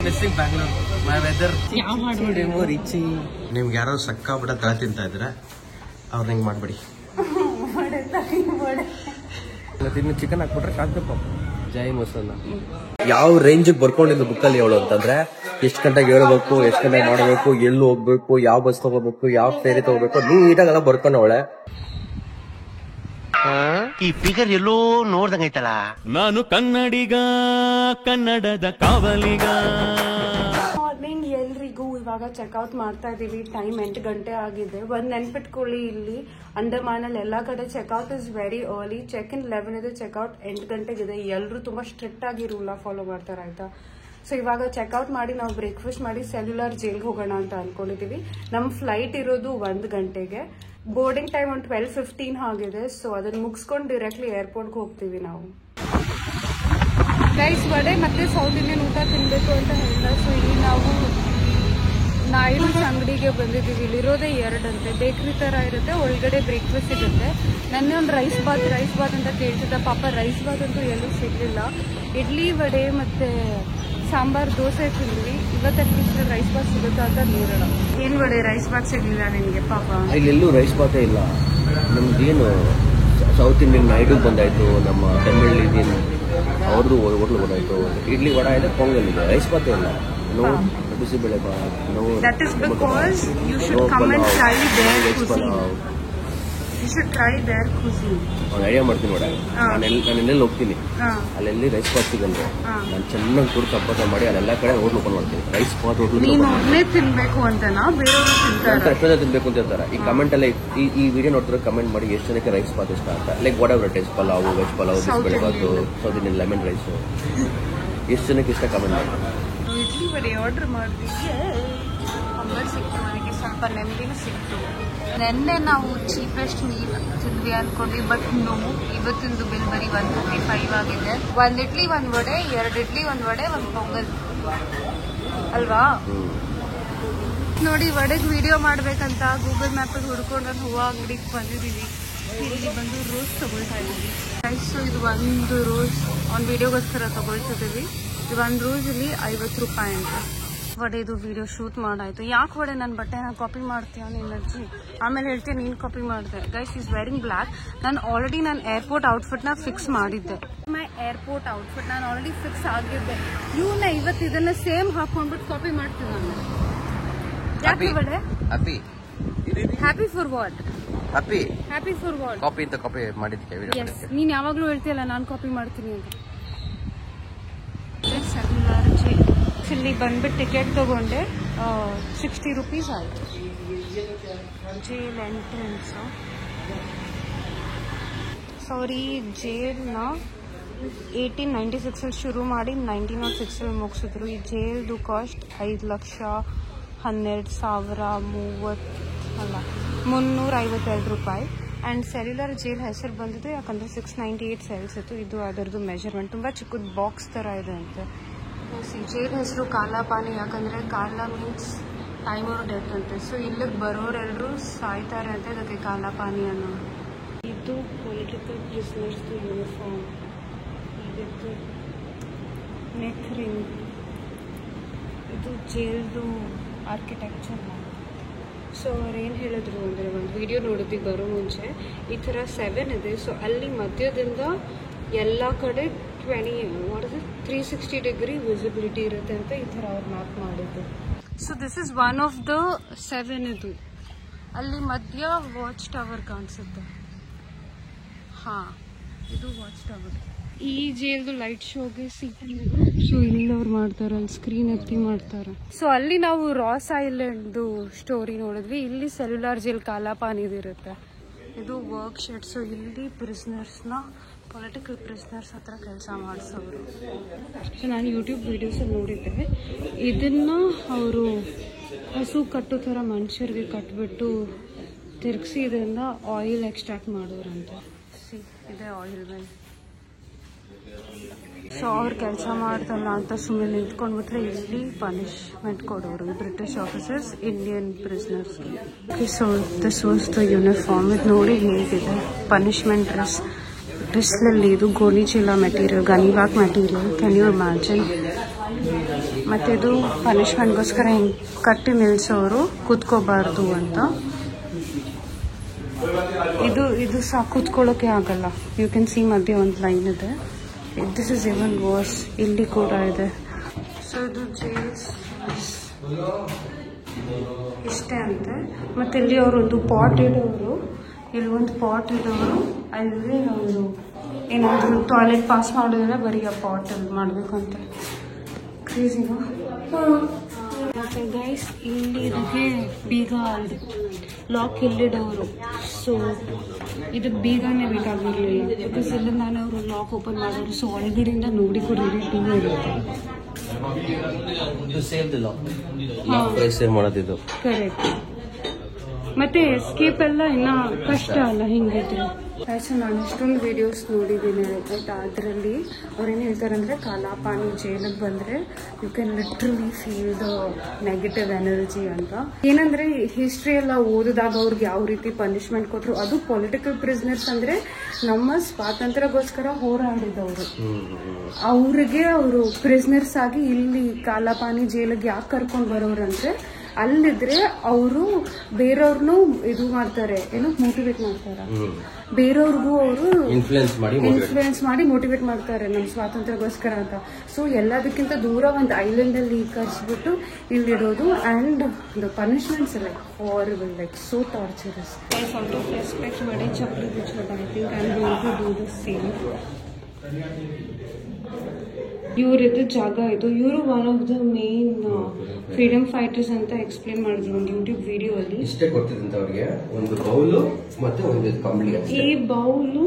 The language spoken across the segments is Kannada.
ಮಿಸ್ಸಿಂಗ್ ಬ್ಯಾಂಗ್ಳೂರ್ ಮೈ ವೆದರ್. ನಿಮ್ಗೆ ಯಾರೋ ಸಕ್ಕಾಬಿಡ ತಲೆ ತಿಂತಾ ಇದ್ರೆ ಅವ್ರು ಹಿಂಗೆ ಮಾಡ್ಬೇಡಿ. ಇನ್ನು ಚಿಕನ್ ಹಾಕ್ಬಿಟ್ರೆ ಕಾಗ್ದಪ್ಪ. ಜೈ ಮೊಸನ್ನ ಯಾವ ರೇಂಜಿಗೆ ಬರ್ಕೊಂಡಿದ್ದು ಬುಕ್ಕಲ್ಲಿ ಹೇಳು ಅಂತಂದ್ರೆ ಎಷ್ಟು ಗಂಟೆಗೆ ಹೇಳ್ಬೇಕು, ಎಷ್ಟು ಗಂಟೆಗೆ ಮಾಡಬೇಕು, ಎಲ್ಲಿ ಹೋಗ್ಬೇಕು, ಯಾವ ಬಸ್ ತಗೋಬೇಕು, ಯಾವ ಫೇರಿ ತಗೋಬೇಕು, ನೀಟಾಗೆಲ್ಲ ಬರ್ಕೊಂಡವಳೆ. ಈ ಫಿಗರ್ ಎಲ್ಲೋ ನೋಡ್ದಂಗೈತಲ್ಲ. ನಾನು ಕನ್ನಡಿಗ, ಕನ್ನಡದ ಕಾವಲಿಗ. ಮಾರ್ನಿಂಗ್ ಎಲ್ರಿಗೂ ಇವಾಗ ಚೆಕ್ಔಟ್ ಮಾಡ್ತಾ ಇದೀವಿ. ಟೈಮ್ 8 ಗಂಟೆ ಆಗಿದೆ. ಒಂದ್ ನೆನ್ಪಿಟ್ಕೊಳ್ಳಿ, ಇಲ್ಲಿ ಅಂಡಮಾನಲ್ಲಿ ಎಲ್ಲಾ ಕಡೆ checkout is very early. Check in 11 ಇದೆ, ಚೆಕ್ಔಟ್ 8 ಗಂಟೆಗಿದೆ. ಎಲ್ಲರೂ ತುಂಬಾ ಸ್ಟ್ರಿಕ್ಟ್ ಆಗಿ ರೂಲ್ ಫಾಲೋ ಮಾಡ್ತಾರೆ, ಆಯ್ತಾ. ಸೊ ಇವಾಗ ಚೆಕ್ಔಟ್ ಮಾಡಿ ನಾವು ಬ್ರೇಕ್ಫಾಸ್ಟ್ ಮಾಡಿ ಸೆಲ್ಯುಲರ್ ಜೈಲ್ಗೆ ಹೋಗೋಣ ಅಂತ ಅನ್ಕೊಂಡಿದೀವಿ. ನಮ್ ಫ್ಲೈಟ್ ಇರೋದು 1 ಗಂಟೆಗೆ. ಬೋರ್ಡಿಂಗ್ ಟೈಮ್ ಒಂದು 12:15 ಆಗಿದೆ. ಸೊ ಅದನ್ನ ಮುಗಿಸ್ಕೊಂಡು ಡೈರೆಕ್ಟ್ಲಿ ಏರ್ಪೋರ್ಟ್ಗೆ ಹೋಗ್ತೀವಿ ನಾವು. ರೈಸ್ ವಡೆ ಮತ್ತೆ ಸೌತ್ ಇಂಡಿಯನ್ ಊಟ ತಿನ್ಬೇಕು ಅಂತ ಹೇಳ್ತಾ. ಸೊ ಇಲ್ಲಿ ನಾವು ನಾಯ್ಡೂಸ್ ಅಂಗಡಿಗೆ ಬಂದಿದ್ದೀವಿ. ಇಲ್ಲಿರೋದೇ 2 ಅಂತೆ. ಬೇಕ್ರಿ ತರ ಇರುತ್ತೆ, ಒಳಗಡೆ ಬ್ರೇಕ್ಫಾಸ್ಟ್ ಇರುತ್ತೆ. ನೆನ್ನೆ ಒಂದು ರೈಸ್ ಬಾತ್ ಅಂತ ಕೇಳ್ತಿದ್ದ. ಪಾಪ ರೈಸ್ ಬಾತ್ ಅಂತೂ ಎಲ್ಲೂ ಸಿಗ್ಲಿಲ್ಲ. ಇಡ್ಲಿ ವಡೆ ಮತ್ತೆ ಸಾಂಬಾರ್ ದೋಸೆ ತಿಂದ್ವಿ. ಇವತ್ತು ರೈಸ್ ಬಾತ್ ಸಿಗುತ್ತಾ ಅಂತ ನೋಡೋಣ. ಏನ್ ವಡೆ ರೈಸ್ ಬಾತ್ ಸಿಗ್ಲಿಲ್ಲ ನಿನ್ಗೆ? ಪಾಪ ಇಲ್ಲೆಲ್ಲೂ ರೈಸ್ ಬಾತೇ ಇಲ್ಲ. ನಮ್ಗೇನು ಸೌತ್ ಇಂಡಿಯನ್ ನಾಯ್ಡು ಬಂದಾಯ್ತು, ನಮ್ಮ ತಮಿಳ್ ಇಂಡಿಯನ್ ಅವ್ರದ್ದು ಹೋಟ್ಲು ಬಂದಾಯ್ತು. ಇಡ್ಲಿ ವಡ ಇದೆ, ಪೊಂಗಲ್ ಇದೆ, ರೈಸ್ ಬಾತೇ ಇಲ್ಲ. No bisibele bath, no. That is because you should come and try their cuisine. You should try their cuisine. ಒಂದು ಐಡಿಯಾ ಮಾಡ್ತೀನಿ ನೋಡ. ನಾನು ಎಲ್ಲೆಲ್ಲಿ ಹೋಗ್ತೀನಿ ಅಲ್ಲೆಲ್ಲಿ ರೈಸ್ ಬಾತ್ ಸಿಗಲ್ವ, ನಾನು ಚೆನ್ನಾಗಿ ಕುರ್ತು ಹಬ್ಬ ಮಾಡಿ ಅಲ್ಲೆಲ್ಲ ಕಡೆ ಹೋಟ್ಲು ಓಪನ್ ಮಾಡ್ತೀನಿ. ರೈಸ್ ಬಾತ್ ಹೋಟ್ಲು ನೀನೇ ತಿನ್ಬೇಕು ಅಂತನಾ? ಬೇರೆಯವರು ತಿಂತಾರೆ, ಎಷ್ಟೋ ಜನ ತಿನ್ಬೇಕು ಅಂತ ಹೇಳ್ತಾರೆ. ಈ ಕಮೆಂಟ್ ಎಲ್ಲ ಈ ವಿಡಿಯೋ ನೋಡ್ತಾರೆ, ಕಮೆಂಟ್ ಮಾಡಿ ಎಷ್ಟು ಜನಕ್ಕೆ ರೈಸ್ ಬಾತ್ ಇಷ್ಟ ಅಂತ. Like whatever it is, pulao, veg pulao, bisibele bath, south Indian lemon rice, ಎಷ್ಟು ಜನಕ್ಕೆ ಇಷ್ಟ ಕಮೆಂಟ್ ಮಾಡಿ. ಇಡ್ಲಿ ವಡೆ ಆರ್ಡರ್ ಮಾಡಿದ್ವಿ. ಪೊಂಗಲ್ ಸಿಕ್ತು, ನನಗೆ ಸ್ವಲ್ಪ ನೆಮ್ಮದಿನೂ ಸಿಕ್ತು. ನೆನ್ನೆ ನಾವು ಚೀಪೆಸ್ಟ್ ಮೀಲ್ ತಿಂದ್ವಿ ಅನ್ಕೊಂಡ್ವಿ, ಬಟ್ ನೋ, ಇವತ್ತಿಂದು ಬಿಲ್ ಬರೀ 155 ಆಗಿದೆ. 1 ಇಡ್ಲಿ 1 ವಡೆ, 2 ಇಡ್ಲಿ 1 ವಡೆ 1 ಪೊಂಗಲ್ ಅಲ್ವಾ? ನೋಡಿ, ವಡೆಗೆ ವಿಡಿಯೋ ಮಾಡ್ಬೇಕಂತ ಗೂಗಲ್ ಮ್ಯಾಪಲ್ಲಿ ಹುಡ್ಕೊಂಡು ಹೂವು ಅಂಗಡಿಗೆ ಬಂದಿದ್ದೀವಿ. ಇಲ್ಲಿ ಬಂದು ರೋಸ್ ತಗೊಳ್ತಾ ಇದ್ದೀವಿ. ಸೊ ಇದು 1 ರೋಸ್ ಒಂದು ವಿಡಿಯೋಗೋಸ್ಕರ ತಗೊಳ್ತಿದ್ದೀವಿ. ಇದು 1 ರೋಸ್ ಇಲ್ಲಿ 50 ರೂಪಾಯಿ ಅಂತ. ವಡೆದು ವಿಡಿಯೋ ಶೂಟ್ ಮಾಡಾಯ್ತು. ಯಾಕೆ ವಡೆ ನನ್ನ ಬಟ್ಟೆನ ಕಾಪಿ ಮಾಡ್ತೀಯ ನಿನ್ನ ಅಜ್ಜಿ? ಆಮೇಲೆ ಹೇಳ್ತೀಯ ನೀನು ಕಾಪಿ ಮಾಡಿದೆ. Guys is wearing black. ನಾನು ಆಲ್ರೆಡಿ ನನ್ನ ಏರ್ಪೋರ್ಟ್ ಔಟ್ಫಿಟ್ನ ಫಿಕ್ಸ್ ಮಾಡಿದ್ದೆ. ಮೈ ಏರ್ಪೋರ್ಟ್ ಔಟ್ಫಿಟ್ ನಾನು ಆಲ್ರೆಡಿ ಫಿಕ್ಸ್ ಆಗಿದ್ದೆ. ಇವನ್ನ ಇವತ್ತು ಇದನ್ನ ಸೇಮ್ ಹಾಕೊಂಡ್ಬಿಟ್ಟು ಕಾಪಿ ಮಾಡ್ತೀನಿ ನಾನು. ಯಾಕೆ vada? Happy for what? Happy for what? Copy ಅಂತ ಕಾಪಿ ಮಾಡಿದ್ದೆ. ನೀನು ಯಾವಾಗಲೂ ಹೇಳ್ತೀಯಲ್ಲ ನಾನು ಕಾಪಿ ಮಾಡ್ತೀನಿ ಅಂತ. ಇಲ್ಲಿ ಬಂದ್ಬಿಟ್ಟು ಟಿಕೆಟ್ ತಗೊಂಡೆ, 60 ರೂಪೀಸ್ ಆಯಿತು. Jail entrance. ಸಾರಿ, ಜೈಲ್ನ 1896 ಶುರು ಮಾಡಿ 1906 ಮುಗಿಸಿದ್ರು. ಈ ಜೈಲ್ದು ಕಾಸ್ಟ್ 5,12,352 ರೂಪಾಯಿ. ಆ್ಯಂಡ್ ಸೆಲ್ಯುಲರ್ ಜೈಲ್ ಹೆಸರು ಬಂದಿದ್ದು ಯಾಕಂದರೆ 698 ಸೆಲ್ಸ್ ಇತ್ತು. ಇದು ಅದರದ್ದು ಮೆಜರ್ಮೆಂಟ್. ತುಂಬ ಚಿಕ್ಕದು ಬಾಕ್ಸ್ ಥರ ಇದೆ ಅಂತೆ. ಜೈಲ್ ಹೆಸರು ಕಾಲಾಪಾನಿ, ಯಾಕಂದರೆ ಕಾಲ ಮೀನ್ಸ್ ಟೈಮ್ ಆರ್ ಡೆತ್ ಅಂತೆ. ಸೊ ಇಲ್ಲಿಗೆ ಬರೋರೆಲ್ಲರೂ ಸಾಯ್ತಾರೆ ಅಂತ ಇದಕ್ಕೆ ಕಾಲಾಪಾನಿ ಅನ್ನೋ. ಇದು ಪೊಲಿಟಿಕಲ್ ಪ್ರಿಸನರ್ಸ್ದು ಯೂನಿಫಾರ್ಮ್. ಇದಿದ್ದು ನೆಕ್ ರಿಂಗ್. ಇದು ಜೈಲ್ದು ಆರ್ಕಿಟೆಕ್ಚರ್. ಸೊ ಅವ್ರೇನು ಹೇಳಿದ್ರು ಅಂದರೆ, ಒಂದು ವಿಡಿಯೋ ನೋಡಿದ್ವಿ ಬರೋ ಮುಂಚೆ, ಈ ಥರ 7 ಇದೆ. ಸೊ ಅಲ್ಲಿ ಮಧ್ಯದಿಂದ ಎಲ್ಲ ಕಡೆ 360 ಡಿಗ್ರಿ ವಿಸಿಬಿಲಿಟಿ ಇರುತ್ತೆ ಅಂತ ಈ ಥರ ಅವ್ರು ಮ್ಯಾಪ್ ಮಾಡಿದ್ದು. So this is 1 of the 7. ಇದು ಅಲ್ಲಿ ಮಧ್ಯ ವಾಚ್ ಟವರ್ ಕಾಣಿಸುತ್ತೆ. ಹಾಂ, ಇದು ವಾಚ್ ಟವರ್. ಈ ಜೈಲ್ದು ಲೈಟ್ ಶೋಗೆ ಸೊ ಇಲ್ಲಿ ಅವ್ರು ಮಾಡ್ತಾರೆ, ಅಲ್ಲಿ ಸ್ಕ್ರೀನ್ ಎತ್ತಿ ಮಾಡ್ತಾರೆ. ಸೊ ಅಲ್ಲಿ ನಾವು ರಾಸ್ ಐಲ್ಯಾಂಡ್ದು ಸ್ಟೋರಿ ನೋಡಿದ್ವಿ. ಇಲ್ಲಿ ಸೆಲ್ಯುಲರ್ ಜೈಲ್ ಕಾಲಾಪಾನಿದಿರುತ್ತೆ. ಇದು ವರ್ಕ್ ಶೆಡ್. ಸೊ ಇಲ್ಲಿ ಪ್ರಿಸ್ನರ್ಸ್ನ, ಪೊಲಿಟಿಕಲ್ ಪ್ರಿಸ್ನರ್ಸ್ ಹತ್ರ ಕೆಲಸ ಮಾಡಿಸೋರು. ಸೊ ನಾನು ಯೂಟ್ಯೂಬ್ ವೀಡಿಯೋಸಲ್ಲಿ ನೋಡಿದ್ದೆ, ಇದನ್ನು ಅವರು ಹಸು ಕಟ್ಟೋ ಥರ ಮನುಷ್ಯರಿಗೆ ಕಟ್ಬಿಟ್ಟು ತಿರುಗಿಸಿ ಇದರಿಂದ ಆಯಿಲ್ ಎಕ್ಸ್ಟ್ರಾಕ್ಟ್ ಮಾಡೋರಂತೆ. ಇದೆ ಆಯಿಲ್ ವೆಲ್. ಸೊ ಅವ್ರು ಕೆಲಸ ಮಾಡ್ತಲ್ಲ ಅಂತ ಸುಮ್ಮನೆ ನಿಂತ್ಕೊಂಡ್ಬಿಟ್ರೆ ಇಲ್ಲಿ ಪನಿಷ್ಮೆಂಟ್ ಕೊಡೋರು ಬ್ರಿಟಿಷ್ ಆಫೀಸರ್ಸ್ ಇಂಡಿಯನ್ ಪ್ರಿಸ್ನರ್ಸ್ಗೆ. So this was the uniform. ಇದು ನೋಡಿ ಹೇಗಿದೆ ಪನಿಷ್ಮೆಂಟ್ ಡ್ರೆಸ್ನಲ್ಲಿ. ಇದು ಗೋಣಿ ಚೀಲ ಮೆಟೀರಿಯಲ್, ಗನಿವಾಕ್ ಮೆಟೀರಿಯಲ್. Can you imagine? ಮತ್ತೆ ಇದು ಪನಿಷ್ಮೆಂಟ್ಗೋಸ್ಕರ ಹಿಂಗೆ ಕಟ್ಟಿ ನಿಲ್ಸೋರು ಕೂತ್ಕೋಬಾರ್ದು ಅಂತ. ಇದು ಸಹ ಕೂತ್ಕೊಳ್ಳೋಕೆ ಆಗಲ್ಲ. ಯು ಕ್ಯಾನ್ ಸಿ ಮಧ್ಯೆ ಒಂದು ಲೈನ್ ಇದೆ. This is even worse. ಇಲ್ಲಿ ಕೂಡ ಇದೆ. ಸೊ ಇದು ಜೇಲ್ಸ್ ಇಷ್ಟೇ ಅಂತೆ. ಮತ್ತೆ ಇಲ್ಲಿ ಅವರೊಂದು ಪಾಟ್ ಇಡೋರು, ಇಲ್ಲಿ ಒಂದು ಪಾಟ್ ಇಡೋರು, ಅಲ್ಲಿ ಅವರು ಏನಾದರೂ ಟಾಯ್ಲೆಟ್ ಪಾಸ್ ಮಾಡಿದ್ರೆ ಬರೀ ಆ ಪಾಟಲ್ಲಿ ಮಾಡಬೇಕಂತ. ಕ್ರೇಜಿನಾ? ಮತ್ತೆ ಗೈಸ್ ಇಲ್ಲಿ ಇದಕ್ಕೆ ಬೀಗ ಲಾಕ್ ಇಲ್ಲಿಡೋರು. ಸೊ ಇದಕ್ಕೆ ಬೀಗನೇ ಬೇಕಾಗಿರಲಿಲ್ಲ, ಬಿಕಾಸ್ ಇಲ್ಲ ನಾನು ಅವರು ಲಾಕ್ ಓಪನ್ ಮಾಡೋರು. ಸೊ ಒಳಗಡೆಯಿಂದ ನೋಡಿ ಕೂಡ ಇರುತ್ತೆ. ಕರೆಕ್ಟ್. ಮತ್ತೆ ಎಸ್ಕೇಪ್ ಎಲ್ಲ ಇನ್ನ ಕಷ್ಟ ಅಲ್ಲ ಹಿಂಗಿದ್ರೆ. ಆಯ್ತು, ನಾನು ಇಷ್ಟೊಂದು ವಿಡಿಯೋಸ್ ನೋಡಿದ್ದೀನಿ ಆಯ್ತಾ. ಅದರಲ್ಲಿ ಅವ್ರೇನು ಹೇಳ್ತಾರೆ ಅಂದರೆ ಕಾಲಾಪಾನಿ ಜೈಲಿಗೆ ಬಂದರೆ you can literally feel the negative energy ಅಂತ. ಏನಂದ್ರೆ ಹಿಸ್ಟ್ರಿ ಎಲ್ಲ ಓದಿದಾಗ ಅವ್ರಿಗೆ ಯಾವ ರೀತಿ ಪನಿಷ್ಮೆಂಟ್ ಕೊಟ್ಟರು. ಅದು ಪೊಲಿಟಿಕಲ್ ಪ್ರಿಸ್ನರ್ಸ್ ಅಂದರೆ ನಮ್ಮ ಸ್ವಾತಂತ್ರ್ಯಕ್ಕೋಸ್ಕರ ಹೋರಾಡಿದವರು. ಅವ್ರಿಗೆ ಅವರು ಪ್ರಿಸ್ನರ್ಸ್ ಆಗಿ ಇಲ್ಲಿ ಕಾಲಾಪಾನಿ ಜೈಲಿಗೆ ಯಾಕೆ ಕರ್ಕೊಂಡು ಬರೋರಂದ್ರೆ ಅಲ್ಲಿದ್ರೆ ಅವರು ಬೇರೆಯವ್ರನ್ನೂ ಇದು ಮಾಡ್ತಾರೆ, ಏನು ಮೋಟಿವೇಟ್ ಮಾಡ್ತಾರೆ. ಬೇರೆಯವ್ರಿಗೂ ಅವರು ಇನ್ಫ್ಲೂಯೆನ್ಸ್ ಮಾಡಿ ಮೋಟಿವೇಟ್ ಮಾಡ್ತಾರೆ ನಮ್ಮ ಸ್ವಾತಂತ್ರ್ಯಕ್ಕೋಸ್ಕರ ಅಂತ. ಸೊ ಎಲ್ಲದಕ್ಕಿಂತ ದೂರ ಒಂದು ಐಲ್ಯಾಂಡ್ ಅಲ್ಲಿ ಕರ್ಸ್ಬಿಟ್ಟು ಇಲ್ಲಿಡೋದು. And the punishments like horrible, like so torturous. Out of respect ಬಡೆ ಚಪ್ಪಲಿ ಬಿಚ್ಚೋದು. I think I am going to do the same. ಇವ್ರದ್ದು ಜಾಗ ಇದು. ಇವರು one of the main freedom fighters ಅಂತ ಎಕ್ಸ್ಪ್ಲೇನ್ ಮಾಡಿದ್ರು ಒಂದು ಯೂಟ್ಯೂಬ್ ವಿಡಿಯೋ ಅಲ್ಲಿ. ಇಷ್ಟೇ ಕೊಡ್ತಿದ್ದಂತ ಅವ್ರಿಗೆ ಒಂದು ಬೌಲು ಮತ್ತೆ ಒಂದು ಕಂಬಳಿ. ಈ ಬೌಲು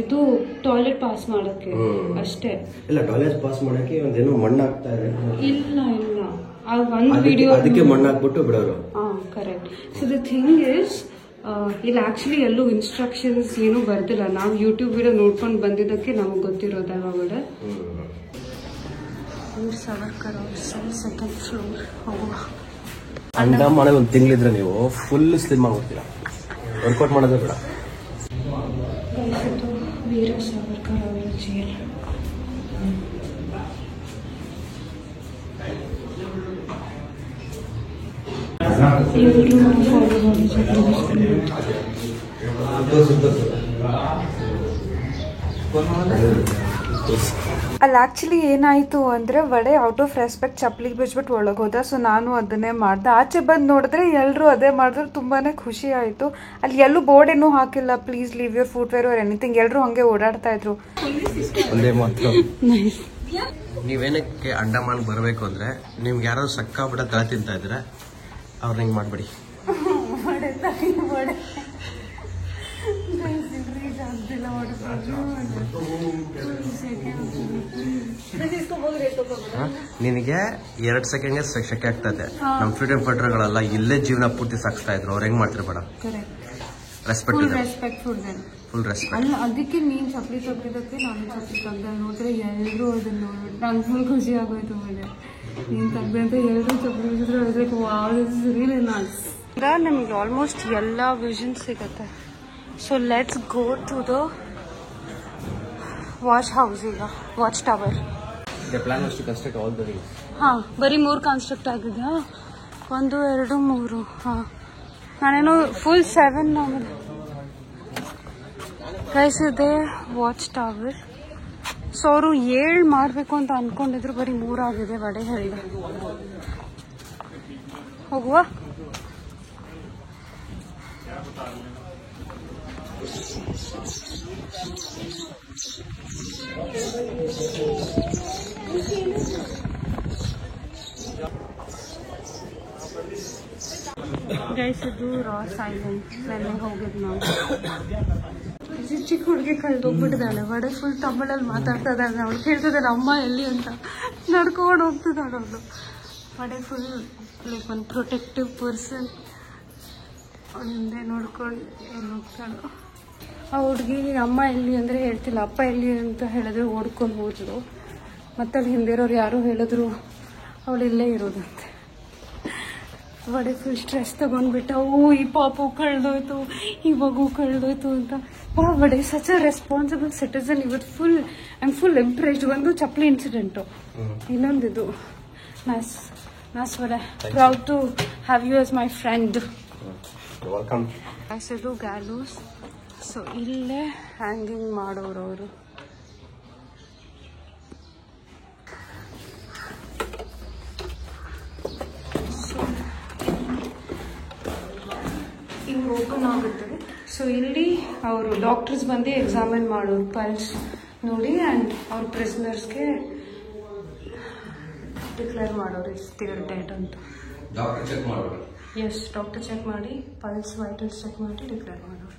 ಇದು ಟಾಯ್ಲೆಟ್ ಪಾಸ್ ಮಾಡಕ್ಕೆ ಅಷ್ಟೇ. ಇಲ್ಲ, ಟಾಯ್ಲೆಟ್ ಪಾಸ್ ಮಾಡಕ್ಕೆ ಒಂದೇನೋ ಮಣ್ಣು ಹಾಕ್ತಾ ಇದೆ. ಇಲ್ಲ ಒಂದು ವಿಡಿಯೋ ಅದಕ್ಕೆ ಮಣ್ಣು ಹಾಕ್ಬಿಟ್ಟು ಬಿಡೋರು. Correct. So the thing is ಇಲ್ಲಿ ಆಕ್ಚುಲಿ ಎಲ್ಲೂ ಇನ್ಸ್ಟ್ರಕ್ಷನ್ಸ್ ಏನೂ ಬರ್ದಿಲ್ಲ. ನಾವು ಯೂಟ್ಯೂಬ್ ವಿಡಿಯೋ ನೋಡ್ಕೊಂಡು ಬಂದಿದ್ದಕ್ಕೆ ನಮಗೆ ಗೊತ್ತಿರೋದಲ್ಲ ಒಳಗಡೆ. ಸಾವರ್ಕರ್ ಸೆಕೆಂಡ್ ಫ್ಲೋರ್ ಹೋಗುವ. ಅಂಡಮಾನ ಒಂದು ತಿಂಗಳಿದ್ರೆ ನೀವು ಫುಲ್ ಸ್ಲಿಮ್ ಆಗೋಗ್ತೀರಾ. ವರ್ಕೌಟ್ ಮಾಡೋದೇ ಬೇಡ. ವೀರ ಸಾವರ್ಕರ್ ಅವರ ಜೈಲ್. ಅಲ್ಲಿ ಆಕ್ಚುಲಿ ಏನಾಯ್ತು ಅಂದ್ರೆ ವಡೆ ಔಟ್ ಆಫ್ ರೆಸ್ಪೆಕ್ಟ್ ಚಪ್ಪಲಿಗೆ ಬಿಚ್ಬಿಟ್ಟು ಒಳಗೆ ಹೋದ. ಸೊ ನಾನು ಅದನ್ನೇ ಮಾಡ್ದೆ. ಆಚೆ ಬಂದು ನೋಡಿದ್ರೆ ಎಲ್ಲರೂ ಅದೇ ಮಾಡಿದ್ರು. ತುಂಬಾನೇ ಖುಷಿ ಆಯ್ತು. ಅಲ್ಲಿ ಎಲ್ಲೂ ಬೋರ್ಡ್ ಏನೂ ಹಾಕಿಲ್ಲ, please leave your footwear or anything. ಎಲ್ಲರೂ ಹಂಗೆ ಓಡಾಡ್ತಾ ಇದ್ರು. ಒಂದೇ ಮಾತು, ನೀವೇನಕ್ಕೆ ಅಂಡಮಾನ್ ಬರಬೇಕು ಅಂದ್ರೆ ನಿಮ್ಗೆ ಯಾರಾದ್ರು ಸಕ್ಕಾಬಿಡ ತಲೆ ತಿಂತಾ ಇದ್ರೆ ಅವ್ರನ್ನ ಹಿಂಗೆ ಮಾಡ್ಬೇಡಿ. ನಿನಗೆ 2 ಸೆಕೆಂಡ್ಗೆ ಶೆಕೆ ಆಗ್ತದೆ. ನಮ್ ಫ್ರೀಡಮ್ ಫೈಟರ್ಗಳೆಲ್ಲ ಇಲ್ಲೇ ಜೀವನ ಪೂರ್ತಿ ಸಾಗಿಸ್ತಾ ಇದ್ರು. ಅವ್ರು ಹೆಂಗ್ ಮಾಡ್ತಾರೆ ಬೇಡ. Respect full respect. ಅಲ್ಲ, ಅದಕ್ಕೆ ನೀನ್ ಚಪ್ಪಲಿ ತಪ್ಪಿದ್ದಕ್ಕೆ ನಾನು ಚಪ್ಪಲಿ ತೆಗ್ದ ನೋಡಿದ್ರೆ ಎಲ್ಲರೂ ಅದನ್ನ ನೋಡ್ಬಿಟ್ಟು ನಂಗೆ ಫುಲ್ ಖುಷಿ ಆಗೋಯ್ತು. ಮನೆ ನೀನ್ ತೆಗ್ದೆ ಅಂತ ಎಲ್ಲರೂ ಚಪ್ಪಲಿ ಬಿಚ್ಚಿದ್ರು. Wow, this is really nice. ನಮ್ಗೆ ಆಲ್ಮೋಸ್ಟ್ ಎಲ್ಲ ವಿಷನ್ ಸಿಗತ್ತೆ. So let's go to the watch house. ಈಗ ವಾಚ್ ಟವರ್. ಬರೀ 3 ಕನ್ಸ್ಟ್ರಕ್ಟ್ ಆಗಿದೆಯಾ? 1, 2, 3. ನಾನೇನೋ ಫುಲ್ 7 ಆಮೇಲೆ ಕಳಿಸಿದೆ ವಾಚ್ ಟವರ್. ಸೊ ಅವರು 7 ಮಾಡಬೇಕು ಅಂತ ಅನ್ಕೊಂಡಿದ್ರು, ಬರೀ 3 ಆಗಿದೆ. ವಡೆ ಹೇಳಿದೆ. ಹೋಗುವ. ಗೈಸ್, ಇದು ರಾಸ್ ಐಲ್ಯಾಂಡ್. ನೆನ್ನೆ ಹೋಗಿದ್ದು ನಾವು. ಚಿಕ್ಕ ಹುಡುಗಿ ಕಳೆದೋಗ್ಬಿಟ್ಟಿದ್ದಾಳೆ. ವಡೆ ಫುಲ್ ತಮಿಳಲ್ಲಿ ಮಾತಾಡ್ತಾ ಇದ್ದಾಳೆ. ಅವಳು ಕೇಳ್ತಿದ್ದಾಳೆ ಅಮ್ಮ ಎಲ್ಲಿ ಅಂತ. ನಡ್ಕೊಂಡು ಹೋಗ್ತಿದ್ದಾಳೆ ಅವಳು. ವಡೆ ಫುಲ್ ಲೈಕ್ ಒಂದು ಪ್ರೊಟೆಕ್ಟಿವ್ ಪರ್ಸನ್. ಅವಳು ಹಿಂದೆ ನೋಡ್ಕೊಂಡು ಎಲ್ಲಿ ಹೋಗ್ತಾಳು. ಆ ಹುಡುಗಿ ಅಮ್ಮ ಎಲ್ಲಿ ಅಂದರೆ ಹೇಳ್ತಿಲ್ಲ, ಅಪ್ಪ ಎಲ್ಲಿ ಅಂತ ಹೇಳಿದ್ರೆ ಓಡ್ಕೊಂಡು ಹೋದ್ರು. ಮತ್ತೆ ಅಲ್ಲಿ ಹಿಂದಿರೋರು ಯಾರು ಹೇಳಿದ್ರು ಅವಳು ಇಲ್ಲೇ ಇರೋದಂತೆ. ವಡೆ ಫುಲ್ ಸ್ಟ್ರೆಸ್ ತಗೊಂಡ್ಬಿಟ್ಟ. ಈ ಪಾಪು ಕಳೆದೋಯ್ತು, ಈ ಮಗು ಕಳೆದೋಯ್ತು ಅಂತ. ವಡೆ ಸಚ್ ಅ ರೆಸ್ಪಾನ್ಸಿಬಲ್ ಸಿಟಿಸನ್. ಇವತ್ತು ಐ ಆಮ್ ಫುಲ್ ಇಂಪ್ರೆಸ್ಡ್. ಒಂದು ಚಪ್ಪಲಿ ಇನ್ಸಿಡೆಂಟು, ಇನ್ನೊಂದಿದು Nice. Nice, Vare. Proud to have you as my friend. Welcome. ಇದು ಗ್ಯಾಲೂಸ್. ಸೊ ಇಲ್ಲೇ ಹ್ಯಾಂಗಿಂಗ್ ಮಾಡೋರು ಅವರು. ಹಿಂಗೆ ಓಪನ್ ಆಗುತ್ತೆ. ಸೊ ಇಲ್ಲಿ ಅವರು ಡಾಕ್ಟರ್ಸ್ ಬಂದು ಎಕ್ಸಾಮಿನ್ ಮಾಡೋರು ಪಲ್ಸ್ ನೋಡಿ ಆ್ಯಂಡ್ ಅವ್ರ ಪ್ರಿಸನರ್ಸ್ಗೆ ಡಿಕ್ಲೇರ್ ಮಾಡೋರು ಇಷ್ಟು ಡೇಟ್ ಅಂತ. ಡಾಕ್ಟರ್ ಚೆಕ್ ಮಾಡೋರು. ಎಸ್, ಡಾಕ್ಟರ್ ಚೆಕ್ ಮಾಡಿ ಪಲ್ಸ್ ವೈಟಲ್ಸ್ ಚೆಕ್ ಮಾಡಿ ಡಿಕ್ಲೇರ್ ಮಾಡೋರು.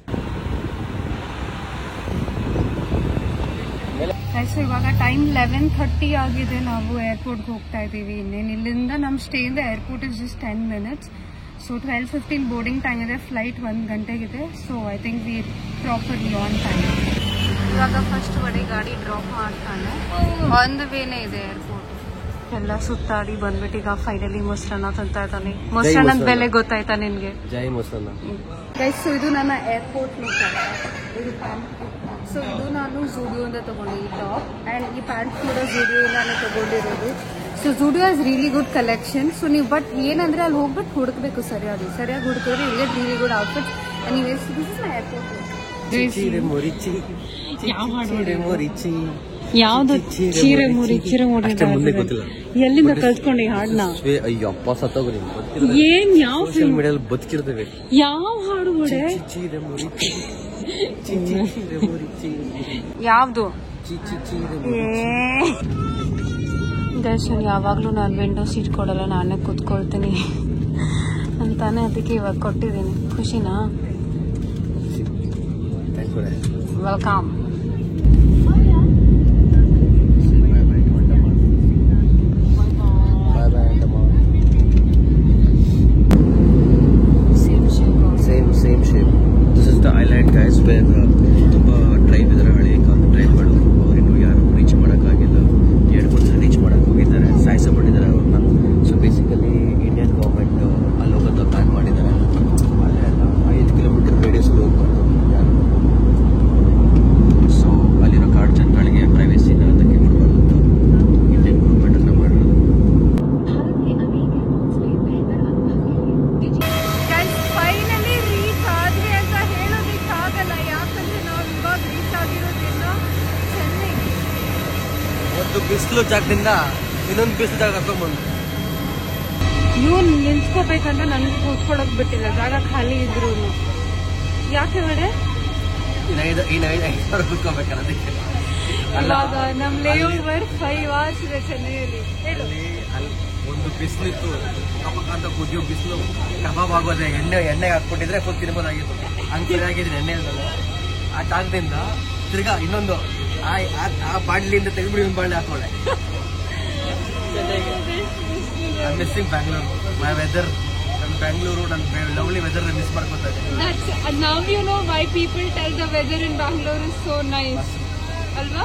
ಸೊ ಇವಾಗ ಟೈಮ್ 11:30 ಆಗಿದೆ. ನಾವು ಏರ್ಪೋರ್ಟ್ಗೆ ಹೋಗ್ತಾ ಇದ್ದೀವಿ. ಇನ್ನೇನು ಇಲ್ಲಿಂದ ನಮ್ಮ ಸ್ಟೇಯಿಂದ airport is just 10 minutes. So 12:15 boarding time ಇದೆ. ಫ್ಲೈಟ್ 1 ಗಂಟೆಗಿದೆ. So I think we properly on time. ಇವಾಗ ಫಸ್ಟ್ ಬಡಿ ಗಾಡಿ ಡ್ರಾಪ್ ಮಾಡ್ತಾನೆ. ಆನ್ ದ ವೇನೇ ಇದೆ ಏರ್ಪೋರ್ಟ್. ಎಲ್ಲ ಸುತ್ತಾಡಿ ಬಂದ್ಬಿಟ್ಟು ಈಗ ಫೈನಲಿ ಮೊಸರನ್ನ ತಂತಾ ಇದ್ದಾನೆ. ಮೊಸರನ್ನದ ಬೆಲೆ ಗೊತ್ತಾಯ್ತಾ ನಿನ್ಗೆ? ಜೈ ಮೊಸರನ್ನ. ಗೈಸ್, ಸೊ ಇದು ನನ್ನ ಏರ್ಪೋರ್ಟ್ ಲುಕ್ ಅಲ್ಲ. ಇದು ಪ್ಯಾಂಟ್. ಸೊ ಇದು ನಾನು ಝೂಡಿಯೋಯಿಂದ ತಗೊಂಡೆ ಈ ಟಾಪ್ ಆ್ಯಂಡ್ ಈ ಪ್ಯಾಂಟ್ ಕೂಡ ಝೂಡಿಯೋಯಿಂದಾನೆ ತಗೊಂಡಿರೋದು. So Zudio is really good collection. So ನೀವು ಬಟ್ ಏನಂದ್ರೆ ಅಲ್ಲಿ ಹೋಗ್ಬಿಟ್ಟು ಹುಡುಕ್ಬೇಕು ಸರಿಯಾಗಿ ಹುಡುಕಿದ್ರೆ ಇಲ್ಲೇ really good outfit. Anyways this is my airport look. ಯಾವ್ದು ಚೀರೆ ಮುರಿ ಎಲ್ಲಿಂದ ಕಲ್ತ್ಕೊಂಡೆ ಈ ಹಾಡನ್ನ? ಅಯ್ಯಪ್ಪ ಸತ್ತೋಗ್ರಿ. ಏನ್ ಯಾವ ಸೋಷಿಯಲ್ ಮೀಡಿಯಾದಲ್ಲಿ ಬದುಕಿರ್ತೇವೆ. ಯಾವ ಹಾಡು ಯಾವ್ದು? ದರ್ಶನ್ ಯಾವಾಗ್ಲೂ ನಾನು ವಿಂಡೋ ಸೀಟ್ ಕೊಡಲ್ಲ, ನಾನೇ ಕೂತ್ಕೊಳ್ತೀನಿ ಅಂತಾನೆ, ಅದಕ್ಕೆ ಇವಾಗ ಕೊಟ್ಟಿದ್ದೀನಿ. ಖುಷಿನಾ? Welcome. Same shape. This is the island, guys, where ತುಂಬಾ ಟ್ರೈಬ್ ಇದ್ದಾರೆ, ಹಳೆ ಕಾಲದ ಟ್ರೈಬ್ಗಳು. ಅವರಿನ್ನು ಯಾರು ರೀಚ್ ಮಾಡೋಕ್ಕಾಗಿಲ್ಲ. 2 ವರ್ಷ ರೀಚ್ ಮಾಡೋಕೆ ಹೋಗಿದ್ದಾರೆ, ಸಾಯಿಸಪಟ್ಟಿದ್ದಾರೆ ಅವ್ರನ್ನ. ಸೊ ಬೇಸಿಕಲಿ ಇಂಡಿಯನ್ ಗೌರ್ಮೆಂಟ್ ಅಲ್ಲಿ ಹೋಗೋದು ಪ್ಲಾನ್ ಮಾಡಿದ್ದಾರೆ. ಅಲ್ಲೇ ಅಲ್ಲ 5 ಕಿಲೋಮೀಟರ್ ರೇಡಿಯಸ್ ಹೋಗ್ಬಾರ್ದು ಯಾರು. ಸೊ ಅಲ್ಲಿರೋ ಕಾಡು ಜನಗಳಿಗೆ ಪ್ರೈವೇಸಿನ ಅದಕ್ಕೆ ಮಾಡಬಾರ್ದು ಅಂತ ಇಂಡಿಯನ್ ಗೌರ್ಮೆಂಟ್ ಅಂತ ಮಾಡಿರೋದು. ಒಂದು ಬಿಸಿಲು ಜಾಗದಿಂದ ಇನ್ನೊಂದು ಬಿಸಿಲು ಜಾಗ ಕರ್ಕೊಂಡ್ಬಂದು ಇವನ್ ನಿಲ್ಸ್ಕೋಬೇಕಂತ ನನ್ಗೆ ಕೂತ್ಕೊಳಕ್ ಬಿಟ್ಟಿಲ್ಲ, ಜಾಗ ಖಾಲಿ ಇದ್ರು. ಯಾಕೆ ಬೇಡ ಕೂತ್ಕೋಬೇಕಲ್ಲ ಅದಕ್ಕೆ. ಇವಾಗ ನಮ್ ಲೇಓವರ್ 5 hours ಇದೆ ಚೆನ್ನೈಯಲ್ಲಿ. ಅಲ್ಲಿ ಒಂದು ಬಿಸಿಲಿತ್ತು, ಕಪಕ ಅಂತ ಕುದಿಯೋ ಬಿಸಿಲು ಕಬಾಬ್ ಆಗೋದೆ. ಎಣ್ಣೆಗೆ ಹಾಕ್ಬಿಟ್ಟಿದ್ರೆ ಫುಲ್ ತಿನ್ಬೋದಾಗಿತ್ತು. ಹಂಗೆ ಆಗಿದ್ದೀನಿ ಎಣ್ಣೆ ಇಲ್ದಲ್ಲ. ಆ ಜಾಗದಿಂದ ತಿರ್ಗಾ ಇನ್ನೊಂದು ಆ ಬಾಡ್ಲಿಂದ ತೆಗೆದ್ಬಿಡಿ ಒಂದು ಬಾಡ್ಲಿ ಹಾಕೊಳ್ಳೆ. ಮಿಸ್ಸಿಂಗ್ ಬ್ಯಾಂಗ್ಳೂರು. ಮೈ ವೆದರ್, ನನ್ನ ಬ್ಯಾಂಗ್ಳೂರು, ನನ್ನ ಲವ್ಲಿ ವೆದರ್ ಮಿಸ್ ಮಾಡ್ಕೊತಾ ಇದ್ದೀನಿ. Now you know why people tell the weather in Bangalore is so nice, ಅಲ್ವಾ?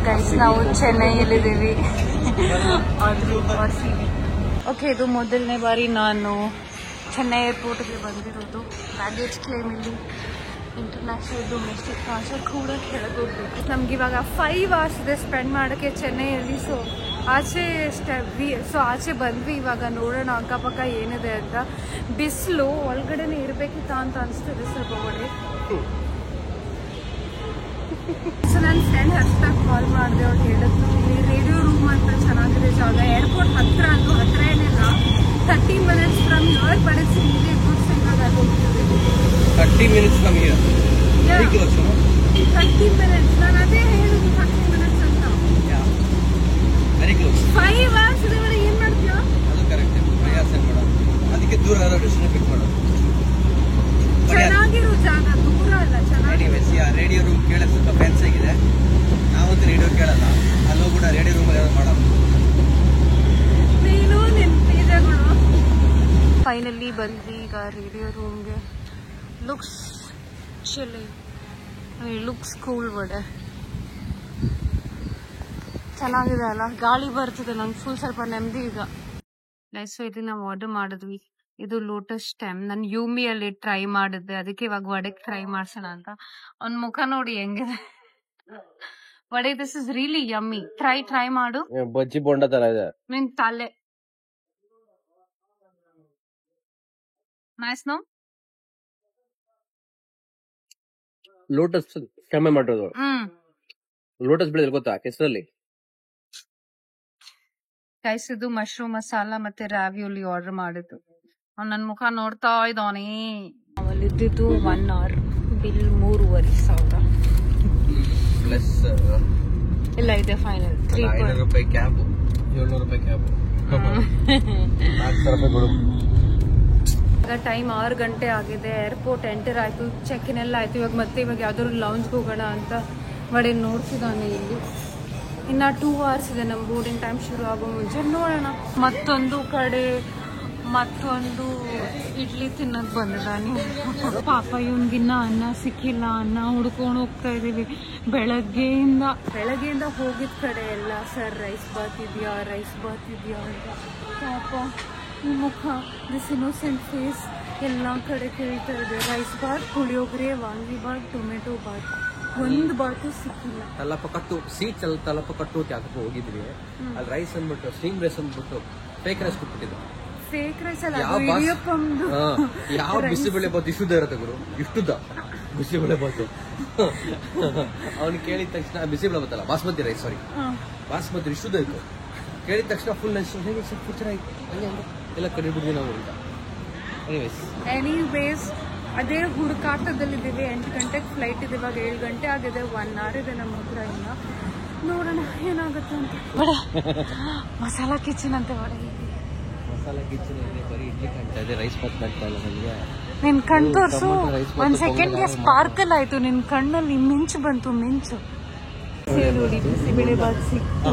ಗೈಸ್, ನಾವು ಚೆನ್ನೈಯಲ್ಲಿದ್ದೀವಿ. ಓಕೆ, ಇದು ಮೊದಲನೇ ಬಾರಿ ನಾನು ಚೆನ್ನೈ ಏರ್ಪೋರ್ಟ್ಗೆ ಬಂದಿರೋದು. ಬ್ಯಾಗೇಜ್ ಕ್ಲೇಮ್ ಇಲ್ಲಿ ಇಂಟರ್ನ್ಯಾಷನಲ್ ಡೊಮೆಸ್ಟಿಕ್ ಟ್ರಾನ್ಸ್ಫರ್ ಕೂಡ ಕೆಳಗೆ ಹೋಗ್ಬೇಕು. ನಮ್ಗೆ ಇವಾಗ 5 hours ಇದೆ ಸ್ಪೆಂಡ್ ಮಾಡೋಕ್ಕೆ ಚೆನ್ನೈಯಲ್ಲಿ. ಸೊ ಆಚೆ ಬಂದ್ವಿ. ಇವಾಗ ನೋಡೋಣ ಅಕ್ಕಪಕ್ಕ ಏನಿದೆ ಅಂತ. ಬಿಸಿಲು ಒಳಗಡೆನೆ ಇರಬೇಕಿತ್ತ ಅಂತ ಅನಿಸ್ತಿದೆ ಸ್ವಲ್ಪ ಒಳ್ಳೆ. ಸೊ ನನ್ನ ಫ್ರೆಂಡ್ ಹರ್ಷಿತಾಗ್ ಕಾಲ್ ಮಾಡಿದೆ. ಅವ್ರು ಹೇಳಿದ್ರು ಇಲ್ಲಿ ರೇಡಿಯೋ ರೂಮ್ ಅಂತ ಚೆನ್ನಾಗಿದೆ ಜಾಗ. ಏರ್ಪೋರ್ಟ್ ಹತ್ರ ಅಂದ್ರೂ ಹತ್ರ ಏನಿಲ್ಲ, 30 minutes from your, but it's really good. ಇವಾಗ ಅಲ್ಲಿ ಹೋಗ್ತಿದ್ದೀವಿ. 30 minutes from here. 30 minutes. ನಾನು ಅದೇ ಹೇಳಿದ್ದು 30 minutes ಅಂತ. Very close. 5 hours ಇದ್ರೆ ಏನ್ ಮಾಡ್ತೀಯಾ? ಅದು ಕರೆಕ್ಟ್. ಪ್ರಯಾಸನ್ ಮಾಡೋದು, ಅದಕ್ಕೆ ದೂರ ಇರೋ ಡೆಸ್ಟಿನೇಷನ್ ಪಿಕ್ ಮಾಡೋದು. ಚೆನ್ನಾಗಿರೋ ಜಾಗ, ದೂರ ಅಲ್ಲ, ಚೆನ್ನಾಗಿ. ರೇಡಿಯೋ ರೂಮ್ ಕೇಳಕ್ಕೆ ಸ್ವಲ್ಪ ಫ್ಯಾನ್ಸಿ ಆಗಿದೆ. ನಾವಂತೂ ರೇಡಿಯೋ ಕೇಳಲ್ಲ, ಅಲ್ಲೂ ಕೂಡ ರೇಡಿಯೋ ರೂಮ್ ಮಾಡೋದು. ನೀನು ನಿನ್ ಬೀಜಗಳು. ಫೈನಲಿ ಬಂದ್ವಿ ಈಗ ರೇಡಿಯೋ ರೂಮ್ಗೆ. Looks chilly, looks cool. ಬಡೆ ಚೆನ್ನಾಗಿದೆ ಅಲ್ಲ, ಗಾಳಿ ಬರ್ತದೆ. ನಂಗೆ ಫುಲ್ ಸ್ವಲ್ಪ ನೆಮ್ಮದಿ ಈಗ. ಸೊ ಇದು ನಾವು ಆರ್ಡರ್ ಮಾಡಿದ್ವಿ. ಇದು ಲೋಟಸ್ ಸ್ಟೆಮ್. ನಾನು ಯೂಮಿಯಲ್ಲಿ ಟ್ರೈ ಮಾಡಿದ್ದೆ, ಅದಕ್ಕೆ ಇವಾಗ ವಡೆಗೆ ಟ್ರೈ ಮಾಡ್ಸೋಣ ಅಂತ. ಅವ್ನ ಮುಖ ನೋಡಿ ಹೆಂಗಿದೆ. Vada this is really yummy. Try ಮಾಡು. ಬಜ್ಜಿ ಬೋಂಡ ತರ ಇದೆ. ನಿನ್ ತಲೆ ನೈಸ್ ನೋ. ಲೋಟಸ್ ಕಮ್ಮಿ ಮಾಡಿರೋದು. ಲೋಟಸ್ ಬೆಳೆದ ಗೊತ್ತಾ ಕೆಸರಲ್ಲಿ. ಕೈಸಿದ್ದು ಮಶ್ರೂಮ್ ಮಸಾಲ ಮತ್ತೆ ರಾವಿಯೋಲಿ ಆರ್ಡರ್ ಮಾಡಿದ್ದು. ಅವ್ನು ನನ್ ಮುಖ ನೋಡ್ತಾ ಇದ್ದಾನೆ. ಅವಲ್ಲಿದ್ದು 1 hour ಬಿಲ್ 3,500 ಪ್ಲಸ್ ಇಲ್ಲ ಇದೆ ಫೈನಲ್ 500 ರೂಪಾಯಿ ಕ್ಯಾಬ್, 700 ರೂಪಾಯಿ ಕ್ಯಾಬ್, 400 ರೂಪಾಯಿ. ಈಗ ಟೈಮ್ 6 ಗಂಟೆ ಆಗಿದೆ. ಏರ್ಪೋರ್ಟ್ ಎಂಟರ್ ಆಯ್ತು, ಚೆಕ್ ಇನ್ ಎಲ್ಲ ಆಯ್ತು. ಇವಾಗ ಯಾವ್ದಾದ್ರು ಲೌಂಜ್ಗೆ ಹೋಗೋಣ ಅಂತ ವಡೆ ನೋಡ್ತಿದ್ದಾನೆ ಇಲ್ಲಿ. ಇನ್ನ 2 hours ಇದೆ ನಮ್ಮ ಬೋರ್ಡಿಂಗ್ ಟೈಮ್ ಶುರು ಆಗೋ ಮುಂಚೆ. ನೋಡೋಣ. ಮತ್ತೊಂದು ಕಡೆ ಮತ್ತೊಂದು ಇಡ್ಲಿ ತಿನ್ನಕ್ ಬಂದಿದ್ದಾನೆ ಪಾಪ. ಇವನ್ಗಿನ್ನ ಅನ್ನ ಸಿಕ್ಕಿಲ್ಲ. ಅನ್ನ ಹುಡ್ಕೊಂಡು ಹೋಗ್ತಾ ಇದೀವಿ ಬೆಳಗ್ಗೆಯಿಂದ ಹೋಗಿದ ಕಡೆ ಎಲ್ಲ ಸರ್ ರೈಸ್ ಬಾತ್ ಇದೆಯಾ ಅಂತ ಪಾಪ ಈ ಮುಖ, ದಿಸ್ ಇನ್ನೋಸೆಂಟ್ ಫೇಸ್ ಎಲ್ಲ ಕಡೆ ಕೇಳ್ತಾ ಇದೆ. ರೈಸ್ ಬಾತ್, ಪುಳಿಯೋಗರೆ, ವಾಂಗಿ ಬಾತ್, ಟೊಮೆಟೊ ಬಾತ್, ಒಂದು ಬಾತು ಸಿಕ್ಕಿಲ್ಲ. ತಲಪಕಟ್ಟು ತಲಪಕಟ್ಟು ಅಂತ ಹೋಗಿದ್ವಿ. ಅಲ್ಲಿ ರೈಸ್ ಅಂದ್ಬಿಟ್ಟು ಸ್ಟೀಮ್ ರೈಸ್ ಅಂದ್ಬಿಟ್ಟು ಫೇಕ್ ರೈಸ್ ಕೊಟ್ಬಿಟ್ಟಿದ್ರು. ಫೇಕ್ ರೈಸ್ ಅಲ್ಲ, ಯಾವ ಬಿಸಿಬೇಳೆ ಬಾತ್ ಇಷ್ಟುದ್ದ ಇರತ್ತೆ ಗುರು, ಇಷ್ಟುದ್ದ ಬಿಸಿಬೇಳೆ ಬಾತು. ಅವ್ನು ಕೇಳಿದ ತಕ್ಷಣ ಬಿಸಿಬೇಳೆ ಬಾತಲ್ಲ, ಬಾಸ್ಮತಿ ರೈಸ್, ಸಾರಿ ಬಾಸ್ಮತಿ ಇಷ್ಟುದ್ದ ಇತ್ತು. ಕೇಳಿದ ತಕ್ಷಣ ಫುಲ್ ಹೇಗೆ ಎಲ್ಲ ಕಡೆ ಬಿಡ್ವಿ ನಾವು ಅಂತ. ಎನಿವೇಸ್ ಅದೇ ಹುಡುಕಾಟದಲ್ಲಿದ್ದೀವಿ. 8 ಗಂಟೆಗೆ ಫ್ಲೈಟ್ ಇದೆ, ಇವಾಗ 7 ಗಂಟೆ ಆಗಿದೆ. 1 hour ಇದೆ ನಮ್ಮ ಹತ್ರ. ಇನ್ನ ನೋಡೋಣ ಏನಾಗುತ್ತೆ ಅಂತ. ಮಸಾಲಾ ಕಿಚನ್ ಅಂತ ಮಸಾಲಾ ಕಿಚನ್ ಬರೀ ಇಡ್ಲಿ ಕಾಣ್ತಾ ಇದೆ, ರೈಸ್ ಬಾತ್ ಕಾಣ್ತಾ ಇಲ್ಲ ನನಗೆ. ನಿನ್ ಕಣ್ ತೋರ್ಸು. 1 ಸೆಕೆಂಡ್ಗೆ ಸ್ಪಾರ್ಕಲ್ ಆಯ್ತು ನಿನ್ ಕಣ್ಣಲ್ಲಿ. ಮಿಂಚು ಬಂತು, ಮಿಂಚು. ನೋಡಿ ಬಿಸಿಬೇಳೆ ಬಾತ್ ಸಿಕ್ತು,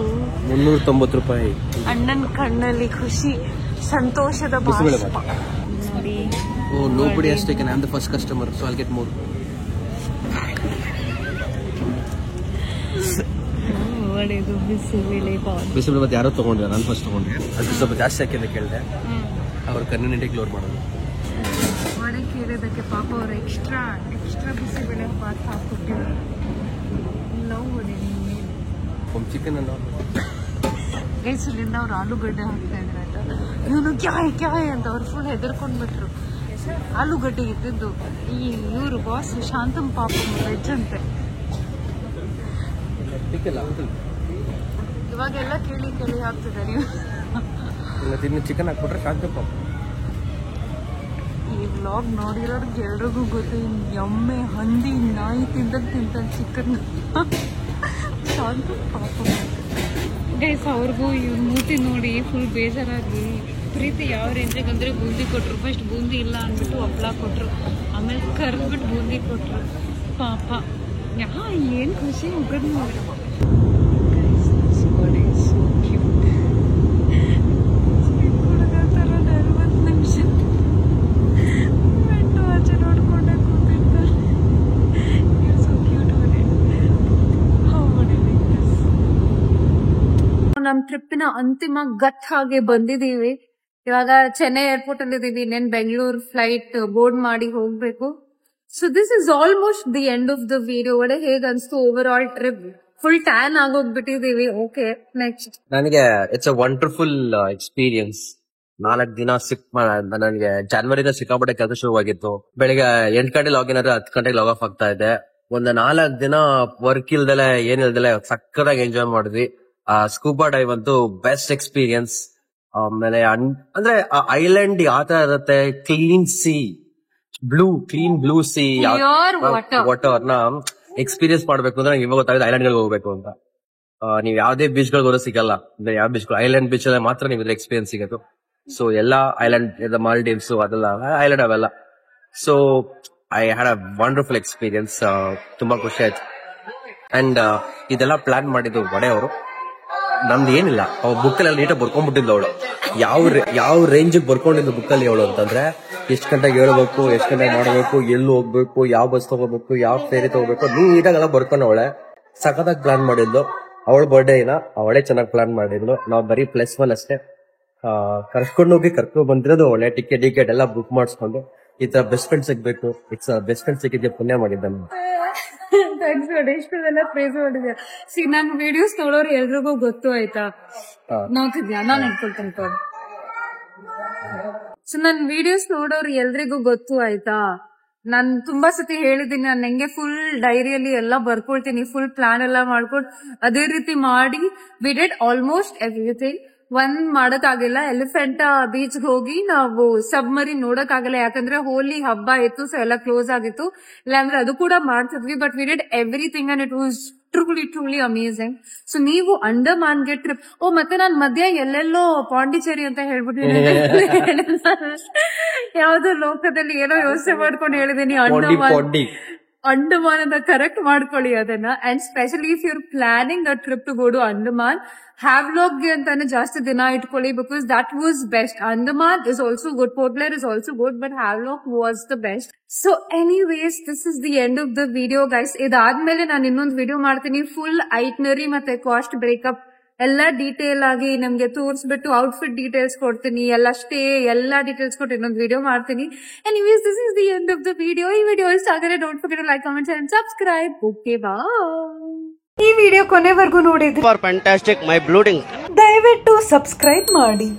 390 ರೂಪಾಯಿ. ಅಣ್ಣನ ಕಣ್ಣಲ್ಲಿ ಖುಷಿ, ಸಂತೋಷದ ಬಾಷ್ಪ ನೋಡಿ. Oh, nobody has taken. I'm the first customer, so I'll get more. ಒಡೆದು ಬಿಸಿಬೇಳೆ ಬಾತ್. ಬಿಸಿಬೇಳೆ ಬಾತ್ ಯಾರೋ ತಗೊಂಡ್ರೆ, ನಾನು ಫಸ್ಟ್ ತಗೊಂಡೆ. ಅದು ಸ್ವಲ್ಪ ಜಾಸ್ತಿ ಹಾಕಿ ಅಂತ ಕೇಳಿದೆ. ಅವ್ರು ಕನ್ವೀನಿಯಂಟಾಗಿ ಲೋಡ್ ಮಾಡೋದು. ಒಡೆ ಕೇಳಿದಕ್ಕೆ ಪಾಪ ಅವ್ರು ಎಕ್ಸ್ಟ್ರಾ ಬಿಸಿಬೇಳೆ ಬಾತ್ ಹಾಕ್ಕೊಟ್ಟಿದ್ದಾರೆ. ಲವ್ ಒಡೆ ಒಂದು ಚಿಕನ್ ಅನ್ನು ಗೈಸಲ್ಲಿಂದ ಅವ್ರು ಆಲೂಗಡ್ಡೆ ಹಾಕ್ತಾ ಇದ್ರು ಆಯ್ತಾ. ಇವನು ಕ್ಯಾಯ್ ಅಂತ ಅವ್ರು ಫುಲ್ ಹೆದರ್ಕೊಂಡ್ಬಿಟ್ರು. ಆಲೂಗಡ್ಡೆ ಇದ್ದಿದ್ದು ಇವರು ಬಾಸ್ ಶಾಂತಮ್ ಪಾಪ ವೆಜ್ ಅಂತೆ. ಇವಾಗೆಲ್ಲ ಕೇಳಿ ಹಾಕ್ತಿದ್ದಾರೆ. ಇನ್ನು ಚಿಕನ್ ಹಾಕ್ಬಿಟ್ರೆ ಶಾಂತಮ್ ಪಾಪ. ಈ ವ್ಲಾಗ್ ನೋಡಿರೋರ್ಗೆ ಎಲ್ರಿಗೂ ಗೊತ್ತು, ಎಮ್ಮೆ, ಹಂದಿ, ನಾಯಿ ತಿಂತ ಚಿಕನ್ ಶಾಂತಮ್ ಪಾಪ. ಗೈಸ್ ಅವ್ರಿಗೂ ಇವ್ರ ಮೂತಿ ನೋಡಿ ಫುಲ್ ಬೇಜಾರಾಗಿ ಪ್ರೀತಿ ಯಾವ ರೇಂಜಿಗೆ ಅಂದರೆ ಬೂಂದಿ ಕೊಟ್ಟರು. ಫಸ್ಟ್ ಬೂಂದಿ ಇಲ್ಲ ಅಂದ್ಬಿಟ್ಟು ಹಪ್ಪಳ ಕೊಟ್ಟರು, ಆಮೇಲೆ ಕರ್ದ್ಬಿಟ್ಟು ಬೂಂದಿ ಕೊಟ್ಟರು. ಪಾಪ ಏನು ಖುಷಿ ಮುಖದ ನೋಡಿ. ಹುಡುಗ ಥರ 40 ನಿಮಿಷ ಬೆಟ್ಟು ಆಚೆ ನೋಡ್ಕೊಂಡೆ ಕೂತಿರ್ತಾರೆ. ಸೊ ಕ್ಯೂಟ್ ಬರೀ. ಹೌ ನಮ್ಮ ಟ್ರಿಪ್ಪಿನ ಅಂತಿಮ ಘಟ್ಟ ಹಾಗೆ ಬಂದಿದ್ದೀವಿ. ಇವಾಗ ಚೆನ್ನೈ ಏರ್ಪೋರ್ಟ್ ಅಲ್ಲಿ ಇದೀವಿ. ಇನ್ನೇನ್ ಬೆಂಗಳೂರು ಫ್ಲೈಟ್ ಬೋರ್ಡ್ ಮಾಡಿ ಹೋಗ್ಬೇಕು. So this is almost the end of the video. ಒಡೆ ಹೇಗ್ ಅನ್ಸ್ತು over all trip? Full tan ಆಗೋಗ್ಬಿಟ್ಟಿದೀವಿ. Okay, next. ನನಗೆ ಇಟ್ಸ್ ಅ ವಂಡರ್ಫುಲ್ ಎಕ್ಸ್ಪೀರಿಯನ್ಸ್. 4 ದಿನ ನನಗೆ ಜನವರಿಯಿಂದ ಸಿಕ್ಕಾಪಟ್ಟೆ ಕೆಲಸ ಶುರುವಾಗಿತ್ತು. ಬೆಳಿಗ್ಗೆ 8 ಗಂಟೆ ಲಾಗಿನ್ ಆದ್ರೆ 10 ಗಂಟೆಗೆ ಲಾಗ್ ಆಫ್ ಆಗ್ತಾ ಇದೆ. ಒಂದು 4 ದಿನ ವರ್ಕ್ ಇಲ್ದಲೆ ಏನಿಲ್ದಲೆ ಸಕ್ಕತ್ತಾಗಿ ಎಂಜಾಯ್ ಮಾಡಿದ್ವಿ. ಸ್ಕೂಬಾ ಡೈವ್ ಅಂತೂ ಬೆಸ್ಟ್ ಎಕ್ಸ್ಪೀರಿಯನ್ಸ್. ಆಮೇಲೆ ಅಂದ್ರೆ ಐಲ್ಯಾಂಡ್ ಯಾವ ತರ ಇರುತ್ತೆ, ಕ್ಲೀನ್ ಬ್ಲೂ ಸಿ ವಾಟರ್ ನ ಎಕ್ಸ್ಪೀರಿಯನ್ಸ್ ಮಾಡ್ಬೇಕು ಅಂದ್ರೆ ನಂಗೆ ಇವಾಗ ಗೊತ್ತಾಗಿದೆ ಐಲ್ಯಾಂಡ್ ಗಳಿಗೆ ಹೋಗ್ಬೇಕು ಅಂತ. ನೀವ್ ಯಾವ್ದೇ ಬೀಚ್ ಗಳಿಗೆ ಹೋದ್ರೆ ಸಿಗಲ್ಲ. ಅಂದ್ರೆ ಯಾವ ಬೀಚ್, ಐಲ್ಯಾಂಡ್ ಬೀಚ್ ಅಲ್ಲಿ ಮಾತ್ರ ನೀವು ಎಕ್ಸ್ಪೀರಿಯನ್ಸ್ ಸಿಗೋದು. ಸೊ ಎಲ್ಲಾ ಐಲ್ಯಾಂಡ್, ಮಾಲ್ಡೀವ್ಸ್ ಅದೆಲ್ಲ ಐಲ್ಯಾಂಡ್ ಅವೆಲ್ಲ. So I had a wonderful experience. ತುಂಬಾ ಖುಷಿ ಆಯ್ತು. ಅಂಡ್ ಇದೆಲ್ಲ ಪ್ಲಾನ್ ಮಾಡಿದ್ದು ವಡೆ ಅವರು. ನಮ್ದು ಏನಿಲ್ಲ, ಅವ್ ಬುಕ್ ಅಲ್ಲಿ ನೀಟಾಗಿ ಬರ್ಕೊಂಡ್ಬಿಟ್ಟಿದ್ಲು ಅವಳು. ಯಾವ ರೇಂಜ್ ಬರ್ಕೊಂಡಿದ್ದು ಬುಕ್ ಅಲ್ಲಿ ಅವಳು ಅಂತಂದ್ರೆ, ಎಷ್ಟ್ ಗಂಟೆಗೆ ಹೇಳ್ಬೇಕು, ಎಷ್ಟ್ ಗಂಟೆಗೆ ಮಾಡಬೇಕು, ಎಲ್ಲಿ ಹೋಗ್ಬೇಕು, ಯಾವ ಬಸ್ ತಗೋಬೇಕು, ಯಾವ ಫೇರಿ ತಗೋಬೇಕು, ನೀಟಾಗೆಲ್ಲ ಬರ್ಕೊಂಡವಳೆ. ಸಖತ್ತಾಗಿ ಪ್ಲಾನ್ ಮಾಡಿದ್ಲು. ಅವಳ ಬರ್ಡೇನ ಅವಳೇ ಚೆನ್ನಾಗಿ ಪ್ಲಾನ್ ಮಾಡಿದ್ಲು. ನಾವು ಬರೀ +1 ಅಷ್ಟೇ. ಕರ್ಕೊಂಡು ಬಂದಿರೋದು ಒಳ್ಳೆ ಟಿಕೆಟ್ ಎಲ್ಲ ಬುಕ್ ಮಾಡಿಸ್ಕೊಂಡು. ಈ ತರ ಬೆಸ್ಟ್ ಫ್ರೆಂಡ್ ಸಿಗ್ಬೇಕು. ಬೆಸ್ಟ್ ಫ್ರೆಂಡ್ ಸಿಕ್ಕಿದ್ದೆ ಪುಣ್ಯ ಮಾಡಿದ್ದ. ಥ್ಯಾಂಕ್ಸ್ ಮಾಡಿ ಇಷ್ಟೆಲ್ಲ ಪ್ರೇಸ್ ಮಾಡಿದ್ಯಾ. ಸಿ ನನ್ ವಿಡಿಯೋಸ್ ನೋಡೋರು ಎಲ್ರಿಗೂ ಗೊತ್ತು ಆಯ್ತಾ, ನೋಡ್ತಿದ್ಯಾ ನಾನು ಅನ್ಕೊಳ್ತೀನಿ. ಸೊ ನನ್ ವಿಡಿಯೋಸ್ ನೋಡೋರು ಎಲ್ರಿಗೂ ಗೊತ್ತು ಆಯ್ತಾ. ನಾನ್ ತುಂಬಾ ಸತಿ ಹೇಳಿದೀನಿ, ನಾನು ಹೆಂಗೆ ಫುಲ್ ಡೈರಿಯಲ್ಲಿ ಎಲ್ಲ ಬರ್ಕೊಳ್ತೀನಿ, ಫುಲ್ ಪ್ಲಾನ್ ಎಲ್ಲ ಮಾಡ್ಕೊಂಡು ಅದೇ ರೀತಿ ಮಾಡಿ ವಿ ಡಿಡ್ ಆಲ್ಮೋಸ್ಟ್ ಎವ್ರಿಥಿಂಗ್. ಒಂದ್ ಮಾಡಕ್ಕಾಗಿಲ್ಲ, ಎಲಿಫೆಂಟಾ ಬೀಚ್ ಹೋಗಿ ನಾವು ಸಬ್ಮರೀನ್ ನೋಡಕ್ಕಾಗಲ್ಲ, ಯಾಕಂದ್ರೆ ಹೋಲಿ ಹಬ್ಬ ಇತ್ತು, ಸೊ ಎಲ್ಲ ಕ್ಲೋಸ್ ಆಗಿತ್ತು. ಇಲ್ಲಾಂದ್ರೆ ಅದು ಕೂಡ ಮಾಡ್ತಿದ್ವಿ. But we did everything and it was truly amazing. So ನೀವು ಅಂಡಮಾನ್ಗೆ ಟ್ರಿಪ್, ಮತ್ತೆ ನಾನ್ ಮಧ್ಯ ಎಲ್ಲೆಲ್ಲೋ ಪಾಂಡಿಚೇರಿ ಅಂತ ಹೇಳ್ಬಿಟ್ಟು ಯಾವ್ದೋ ಲೋಕದಲ್ಲಿ ಏನೋ ಯೋಚನೆ ಮಾಡ್ಕೊಂಡು ಹೇಳಿದೀನಿ. ಅಂಡಮಾನ್ ಅಂತ ಕರೆಕ್ಟ್ ಮಾಡ್ಕೊಳ್ಳಿ ಅದನ್ನ. And specially if you're planning a trip to go to Andaman, Havelock ಅಂತಾನೆ ಜಾಸ್ತಿ ದಿನ ಇಟ್ಕೊಳ್ಳಿ, because that was best. Andaman is also good, Port Blair is also good, but Havelock was the best. So anyways this is the end of the video guys. ಇದಾದ್ಮೇಲೆ ನಾನು ಇನ್ನೊಂದು ವಿಡಿಯೋ ಮಾಡ್ತೀನಿ, ಫುಲ್ ಐಟ್ನರಿ ಮತ್ತೆ ಕಾಸ್ಟ್ ಬ್ರೇಕಪ್ ಎಲ್ಲ ಡೀಟೇಲ್ ಆಗಿ ನಮ್ಗೆ ತೋರಿಸ್ಬಿಟ್ಟು ಔಟ್ಫಿಟ್ ಡೀಟೇಲ್ಸ್ ಕೊಡ್ತೀನಿ, ಎಲ್ಲ ಸ್ಟೇ ಎಲ್ಲ ಡೀಟೇಲ್ಸ್ ಕೊಟ್ಟು ಇನ್ನೊಂದು ವಿಡಿಯೋ ಮಾಡ್ತೀನಿ. Anyways this is the end of the video. ಈ ವಿಡಿಯೋ ಇಷ್ಟ ಆದರೆ don't forget to like, comment and subscribe. Okay bye. ಈ ವಿಡಿಯೋ ಕೊನೆವರೆಗೂ ನೋಡಿದ್ರೆ ಫಾರ್ ಫ್ಯಾಂಟಾಸ್ಟಿಕ್ ಮೈ ಬ್ಲೂಡಿಂಗ್ ದಯವಿಟ್ಟು ಸಬ್ಸ್ಕ್ರೈಬ್ ಮಾಡಿ.